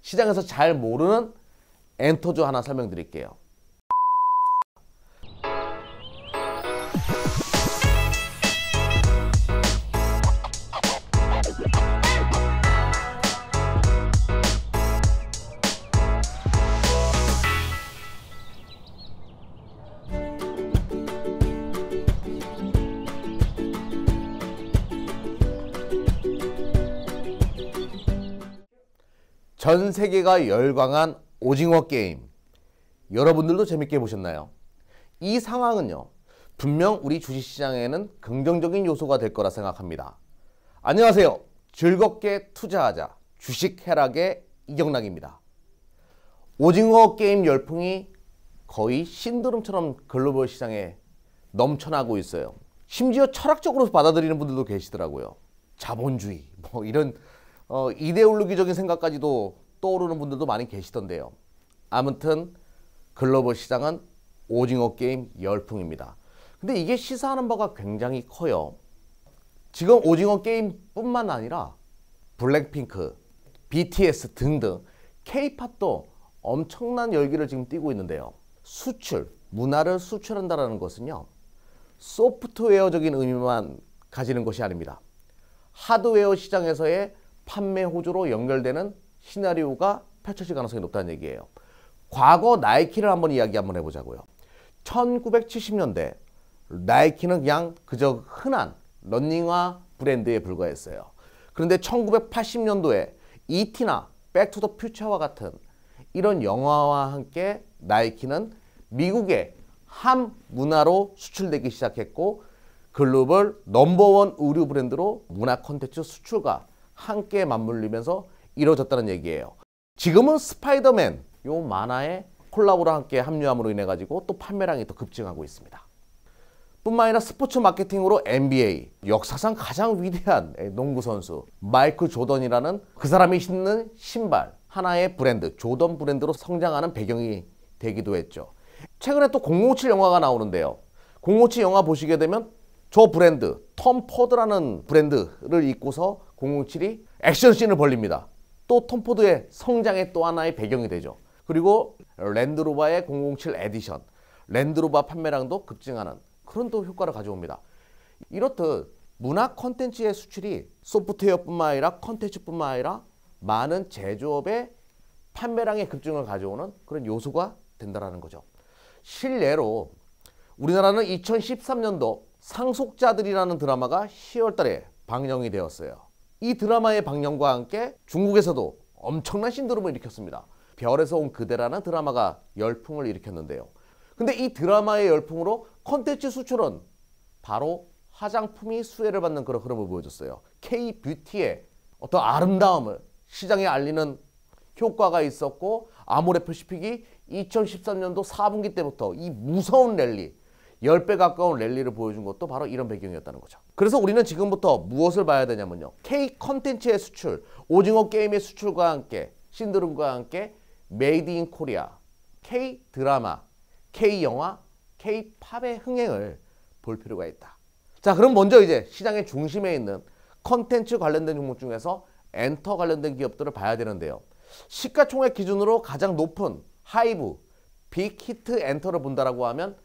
시장에서 잘 모르는 엔터주 하나 설명드릴게요. 전 세계가 열광한 오징어 게임, 여러분들도 재밌게 보셨나요? 이 상황은요, 분명 우리 주식시장에는 긍정적인 요소가 될 거라 생각합니다. 안녕하세요. 즐겁게 투자하자 주식 해락의 이경락입니다. 오징어 게임 열풍이 거의 신드롬처럼 글로벌 시장에 넘쳐나고 있어요. 심지어 철학적으로 받아들이는 분들도 계시더라고요. 자본주의 뭐 이런 이데올로기적인 생각까지도 떠오르는 분들도 많이 계시던데요. 아무튼 글로벌 시장은 오징어 게임 열풍입니다. 근데 이게 시사하는 바가 굉장히 커요. 지금 오징어 게임뿐만 아니라 블랙핑크, BTS 등등 K-팝도 엄청난 열기를 지금 띠고 있는데요. 수출, 문화를 수출한다는 것은요, 소프트웨어적인 의미만 가지는 것이 아닙니다. 하드웨어 시장에서의 판매 호조로 연결되는 시나리오가 펼쳐질 가능성이 높다는 얘기예요. 과거 나이키를 한번 해보자고요. 1970년대 나이키는 그냥 그저 흔한 러닝화 브랜드에 불과했어요. 그런데 1980년도에 E.T.나 백투더 퓨처와 같은 이런 영화와 함께 나이키는 미국의 한 문화로 수출되기 시작했고, 글로벌 넘버원 의류 브랜드로 문화 콘텐츠 수출과 함께 맞물리면서 이루어졌다는 얘기예요. 지금은 스파이더맨 요 만화의 콜라보로 함께 합류함으로 인해 가지고 또 판매량이 또 급증하고 있습니다. 뿐만 아니라 스포츠 마케팅으로 NBA, 역사상 가장 위대한 농구 선수 마이클 조던이라는 그 사람이 신는 신발 하나의 브랜드, 조던 브랜드로 성장하는 배경이 되기도 했죠. 최근에 또 007 영화가 나오는데요. 007 영화 보시게 되면 저 브랜드, 톰 포드라는 브랜드를 입고서 007이 액션씬을 벌립니다. 또 톰 포드의 성장의 또 하나의 배경이 되죠. 그리고 랜드로버의 007 에디션, 랜드로버 판매량도 급증하는 그런 또 효과를 가져옵니다. 이렇듯 문화 콘텐츠의 수출이 소프트웨어뿐만 아니라 콘텐츠뿐만 아니라 많은 제조업의 판매량의 급증을 가져오는 그런 요소가 된다는 거죠. 실례로 우리나라는 2013년도 상속자들이라는 드라마가 10월 달에 방영이 되었어요. 이 드라마의 방영과 함께 중국에서도 엄청난 신드롬을 일으켰습니다. 별에서 온 그대라는 드라마가 열풍을 일으켰는데요. 근데 이 드라마의 열풍으로 콘텐츠 수출은 바로 화장품이 수혜를 받는 그런 흐름을 보여줬어요. K-뷰티의 어떤 아름다움을 시장에 알리는 효과가 있었고, 아모레퍼시픽이 2013년도 4분기 때부터 이 무서운 랠리, 10배 가까운 랠리를 보여준 것도 바로 이런 배경이었다는 거죠. 그래서 우리는 지금부터 무엇을 봐야 되냐면요, K 컨텐츠의 수출, 오징어 게임의 수출과 함께, 신드롬과 함께 메이드 인 코리아, K 드라마, K 영화, K 팝의 흥행을 볼 필요가 있다. 자, 그럼 먼저 이제 시장의 중심에 있는 컨텐츠 관련된 종목 중에서 엔터 관련된 기업들을 봐야 되는데요. 시가총액 기준으로 가장 높은 하이브, 빅히트 엔터를 본다라고 하면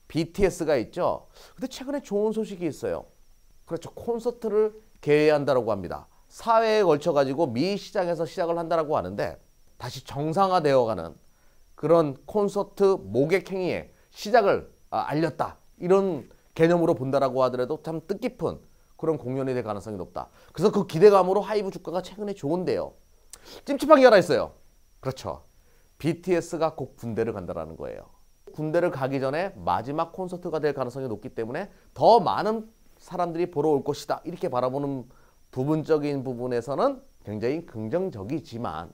BTS가 있죠. 근데 최근에 좋은 소식이 있어요. 그렇죠. 콘서트를 개최한다라고 합니다. 사회에 걸쳐 가지고 미 시장에서 시작을 한다라고 하는데, 다시 정상화되어가는 그런 콘서트 모객 행위의 시작을 알렸다, 이런 개념으로 본다라고 하더라도 참 뜻깊은 그런 공연이 될 가능성이 높다. 그래서 그 기대감으로 하이브 주가가 최근에 좋은데요. 찜찜한 게 하나 있어요. 그렇죠. BTS가 곧 군대를 간다라는 거예요. 군대를 가기 전에 마지막 콘서트가 될 가능성이 높기 때문에 더 많은 사람들이 보러 올 것이다, 이렇게 바라보는 부분적인 부분에서는 굉장히 긍정적이지만,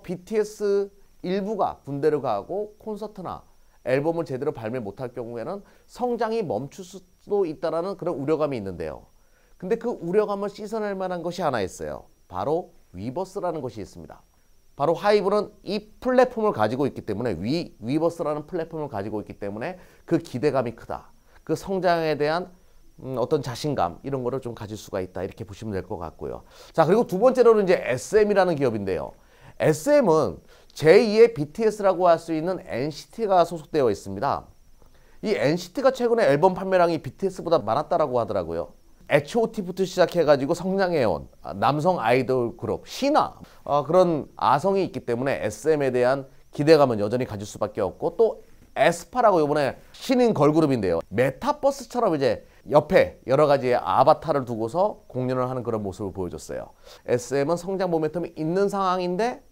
BTS 일부가 군대를 가고 콘서트나 앨범을 제대로 발매 못할 경우에는 성장이 멈출 수도 있다는 그런 우려감이 있는데요. 근데 그 우려감을 씻어낼 만한 것이 하나 있어요. 바로 위버스라는 것이 있습니다. 바로 하이브는 이 플랫폼을 가지고 있기 때문에, 위버스라는 플랫폼을 가지고 있기 때문에 그 기대감이 크다. 그 성장에 대한 어떤 자신감, 이런 거를 좀 가질 수가 있다, 이렇게 보시면 될 것 같고요. 자, 그리고 두 번째로는 이제 SM이라는 기업인데요. SM은 제2의 BTS라고 할 수 있는 NCT가 소속되어 있습니다. 이 NCT가 최근에 앨범 판매량이 BTS보다 많았다라고 하더라고요. H.O.T부터 시작해가지고 성장해온 남성 아이돌 그룹 신화, 그런 아성이 있기 때문에 SM에 대한 기대감은 여전히 가질 수밖에 없고, 또 에스파라고 이번에 신인 걸그룹인데요. 메타버스처럼 이제 옆에 여러 가지의 아바타를 두고서 공연을 하는 그런 모습을 보여줬어요. SM은 성장 모멘텀이 있는 상황인데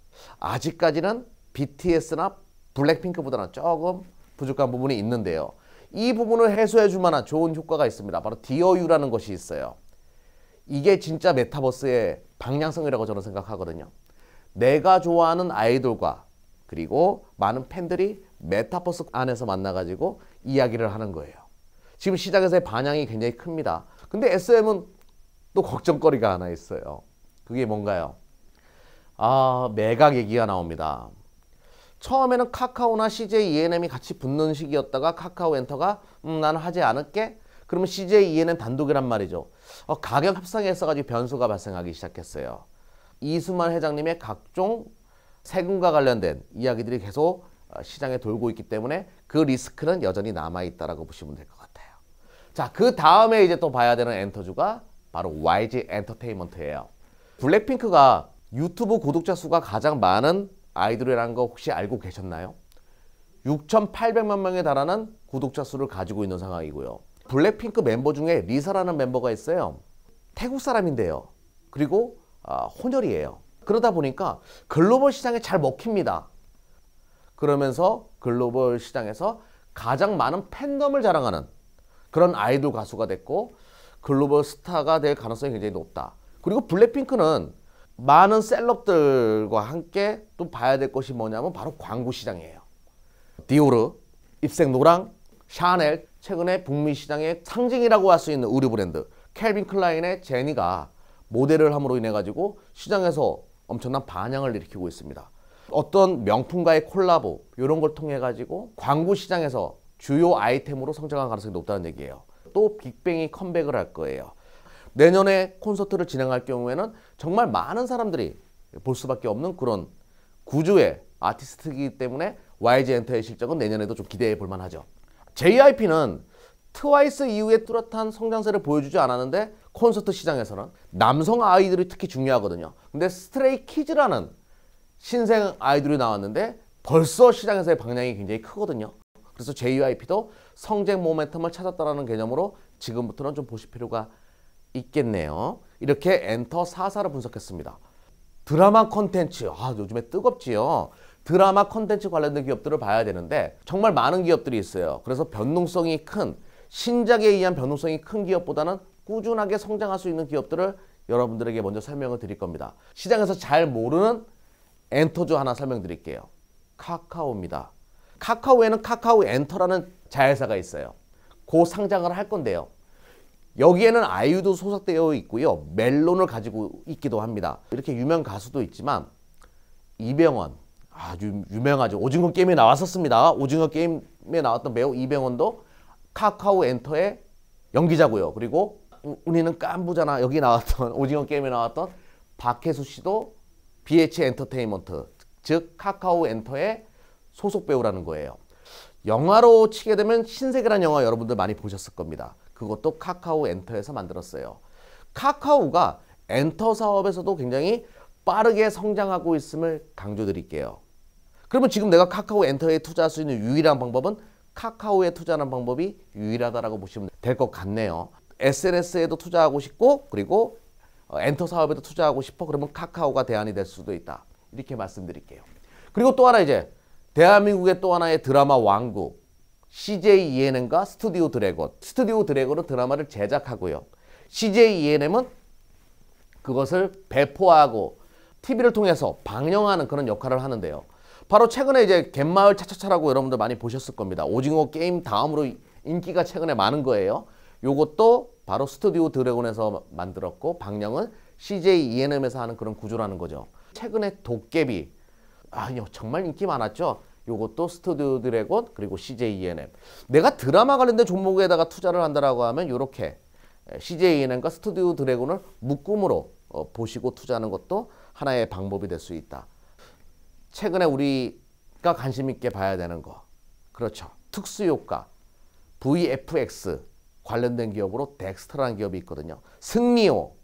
아직까지는 BTS나 블랙핑크보다는 조금 부족한 부분이 있는데요. 이 부분을 해소해 줄 만한 좋은 효과가 있습니다. 바로 디어유라는 것이 있어요. 이게 진짜 메타버스의 방향성이라고 저는 생각하거든요. 내가 좋아하는 아이돌과 그리고 많은 팬들이 메타버스 안에서 만나가지고 이야기를 하는 거예요. 지금 시장에서의 반향이 굉장히 큽니다. 근데 SM은 또 걱정거리가 하나 있어요. 그게 뭔가요? 매각 얘기가 나옵니다. 처음에는 카카오나 CJ ENM이 같이 붙는 시기였다가 카카오 엔터가 나는 하지 않을게. 그러면 CJ ENM 단독이란 말이죠. 가격 협상에 있어가지고 변수가 발생하기 시작했어요. 이수만 회장님의 각종 세금과 관련된 이야기들이 계속 시장에 돌고 있기 때문에 그 리스크는 여전히 남아있다라고 보시면 될 것 같아요. 자, 그 다음에 이제 또 봐야 되는 엔터주가 바로 YG 엔터테인먼트예요. 블랙핑크가 유튜브 구독자 수가 가장 많은 아이돌이라는 거 혹시 알고 계셨나요? 6,800만 명에 달하는 구독자 수를 가지고 있는 상황이고요. 블랙핑크 멤버 중에 리사라는 멤버가 있어요. 태국 사람인데요. 그리고 혼혈이에요. 그러다 보니까 글로벌 시장에 잘 먹힙니다. 그러면서 글로벌 시장에서 가장 많은 팬덤을 자랑하는 그런 아이돌 가수가 됐고 글로벌 스타가 될 가능성이 굉장히 높다. 그리고 블랙핑크는 많은 셀럽들과 함께 또 봐야 될 것이 뭐냐면 바로 광고 시장이에요. 디오르, 입생노랑, 샤넬, 최근에 북미 시장의 상징이라고 할 수 있는 의류 브랜드 캘빈 클라인의 제니가 모델을 함으로 인해 가지고 시장에서 엄청난 반향을 일으키고 있습니다. 어떤 명품과의 콜라보 이런 걸 통해 가지고 광고 시장에서 주요 아이템으로 성장할 가능성이 높다는 얘기예요. 또 빅뱅이 컴백을 할 거예요. 내년에 콘서트를 진행할 경우에는 정말 많은 사람들이 볼 수밖에 없는 그런 구주의 아티스트이기 때문에 YG 엔터의 실적은 내년에도 좀 기대해 볼 만하죠. JYP는 트와이스 이후에 뚜렷한 성장세를 보여주지 않았는데 콘서트 시장에서는 남성 아이돌이 특히 중요하거든요. 근데 스트레이 키즈라는 신생 아이돌이 나왔는데 벌써 시장에서의 방향이 굉장히 크거든요. 그래서 JYP도 성장 모멘텀을 찾았다는 개념으로 지금부터는 좀 보실 필요가 있겠네요. 이렇게 엔터 4사를 분석했습니다. 드라마 콘텐츠, 요즘에 뜨겁지요. 드라마 콘텐츠 관련된 기업들을 봐야 되는데 정말 많은 기업들이 있어요. 그래서 변동성이 큰, 신작에 의한 변동성이 큰 기업보다는 꾸준하게 성장할 수 있는 기업들을 여러분들에게 먼저 설명을 드릴 겁니다. 시장에서 잘 모르는 엔터주 하나 설명드릴게요. 카카오입니다. 카카오에는 카카오 엔터라는 자회사가 있어요. 곧 상장을 할 건데요. 여기에는 아이유도 소속되어 있고요. 멜론을 가지고 있기도 합니다. 이렇게 유명 가수도 있지만 이병헌, 아주 유명하죠. 오징어 게임에 나왔었습니다. 오징어 게임에 나왔던 배우 이병헌도 카카오 엔터의 연기자고요. 그리고 우리는 깐부잖아. 여기 나왔던 오징어 게임에 나왔던 박혜수 씨도 BH 엔터테인먼트, 즉 카카오 엔터의 소속 배우라는 거예요. 영화로 치게 되면 신세계라는 영화 여러분들 많이 보셨을 겁니다. 그것도 카카오 엔터에서 만들었어요. 카카오가 엔터 사업에서도 굉장히 빠르게 성장하고 있음을 강조드릴게요. 그러면 지금 내가 카카오 엔터에 투자할 수 있는 유일한 방법은 카카오에 투자하는 방법이 유일하다라고 보시면 될 것 같네요. SNS에도 투자하고 싶고 그리고 엔터 사업에도 투자하고 싶어. 그러면 카카오가 대안이 될 수도 있다. 이렇게 말씀드릴게요. 그리고 또 하나 이제 대한민국의 또 하나의 드라마 왕국 CJ ENM과 스튜디오 드래곤. 스튜디오 드래곤은 드라마를 제작하고요. CJ ENM은 그것을 배포하고 TV를 통해서 방영하는 그런 역할을 하는데요. 바로 최근에 이제 갯마을 차차차라고 여러분들 많이 보셨을 겁니다. 오징어 게임 다음으로 인기가 최근에 많은 거예요. 요것도 바로 스튜디오 드래곤에서 만들었고 방영은 CJ ENM에서 하는 그런 구조라는 거죠. 최근에 도깨비 정말 인기 많았죠. 요것도 스튜디오 드래곤 그리고 CJ ENM. 내가 드라마 관련된 종목에다가 투자를 한다라고 하면 이렇게 CJ ENM과 스튜디오 드래곤을 묶음으로 보시고 투자하는 것도 하나의 방법이 될 수 있다. 최근에 우리가 관심 있게 봐야 되는 거. 그렇죠. 특수효과, VFX 관련된 기업으로 덱스터라는 기업이 있거든요. 승리호,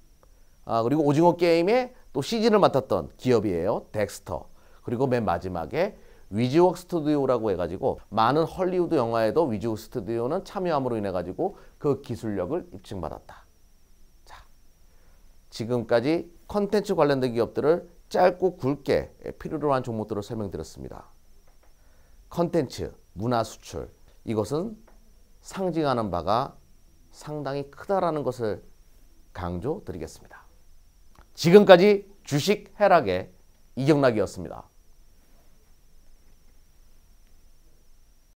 그리고 오징어 게임의 또 CG를 맡았던 기업이에요. 덱스터. 그리고 맨 마지막에 위즈웍 스튜디오라고 해가지고 많은 헐리우드 영화에도 위즈웍 스튜디오는 참여함으로 인해가지고 그 기술력을 입증받았다. 자, 지금까지 컨텐츠 관련된 기업들을 짧고 굵게 필요로 한 종목들을 설명드렸습니다. 컨텐츠, 문화 수출, 이것은 상징하는 바가 상당히 크다라는 것을 강조드리겠습니다. 지금까지 주식 해락의 이경락이었습니다.